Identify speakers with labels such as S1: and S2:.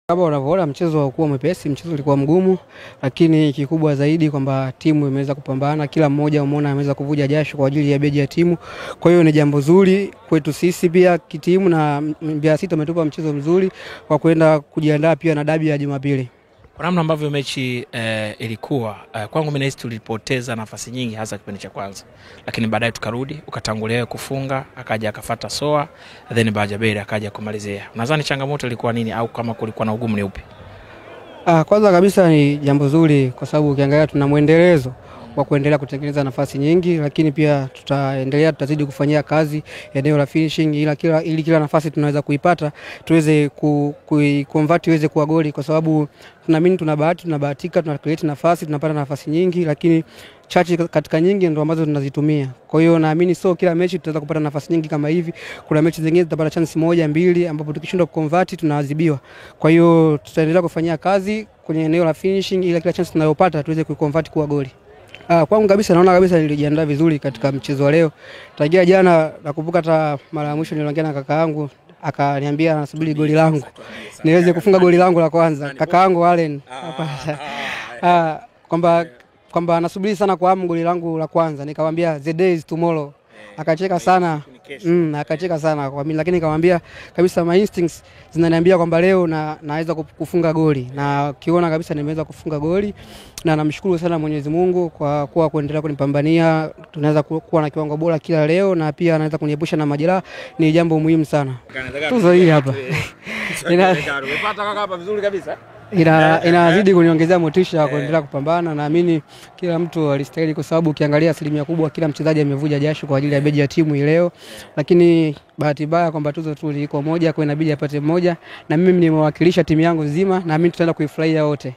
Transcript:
S1: Kama unavyoona mchezo haukuwa mwepesi, mchezo ulikuwa mgumu, lakini kikubwa zaidi kwamba timu imeweza kupambana, kila mmoja umeona ameweza kuvuja jasho kwa ajili ya beji ya timu. Kwa hiyo ni jambo zuri kwetu sisi pia kitimu, na Mbeya City umetupa mchezo mzuri wa kwenda kujiandaa pia na dabi ya Jumapili.
S2: Kwa namna ambavyo mechi ilikuwa, kwangu mimi nahisi tulipoteza nafasi nyingi hasa kipindi cha kwanza. Lakini baadaye tukarudi, ukatangulia kufunga, akaja akafuata Soa, then Bajaberi akaja kumalizia. Unadhani changamoto ilikuwa nini au kama kulikuwa na ugumu ni upi?
S1: Kwanza kabisa ni jambo zuri kwa sababu ukiangalia tuna muendelezo wa kuendelea kutengeneza nafasi nyingi, lakini pia tutazidi kufanyia kazi eneo la finishing ili kila nafasi tunaweza kuipata tuweze kuiconvert iweze kuwa goli, kwa sababu tunaamini tunabahatika tuna create nafasi, tunapata nafasi nyingi, lakini chache katika nyingi ndio ambazo tunazitumia. Kwa hiyo naamini sio kila mechi tutaweza kupata nafasi nyingi kama hivi. Kuna mechi zingine tutapata chance moja mbili ambapo tukishindwa kuconvert tunaadhibiwa. Kwa hiyo tutaendelea kufanyia kazi kwenye eneo la finishing ili kila chance tunayopata tuweze kuiconvert kuwa goli. Kwangu kabisa naona kabisa nilijiandaa vizuri katika mchezo wa leo. Tangia jana nakumbuka hata mara ya mwisho niliongea na kaka yangu, akaniambia anasubiri goli langu niweze kufunga goli langu la kwanza. Kaka yangu Allen kwamba anasubiri sana kwa hamu goli langu la kwanza. Nikamwambia the day is tomorrow. Akacheka sana. Akacheka sana kwa mimi, lakini nikamwambia kabisa my instincts zinaniambia kwamba leo naweza kufunga goli, na kiona kabisa nimeweza kufunga goli, na namshukuru sana Mwenyezi Mungu kwa kuendelea kunipambania. Tunaweza kuwa na kiwango bora kila leo, na pia anaweza kuniepusha na majeraha. Ni jambo muhimu sana. Tuzo hii hapa
S2: Umepata kaka hapa vizuri kabisa.
S1: Inazidi kuniongezea motisha kuendelea kupambana. Naamini kila mtu alistahili, kwa sababu ukiangalia asilimia kubwa kila mchezaji amevuja jasho kwa ajili ya beji ya timu leo, lakini bahati mbaya kwamba tuzo tu liko moja, kwa inabidi apate mmoja, na mimi nimewakilisha timu yangu nzima, na mimi tutaenda kuifurahia wote.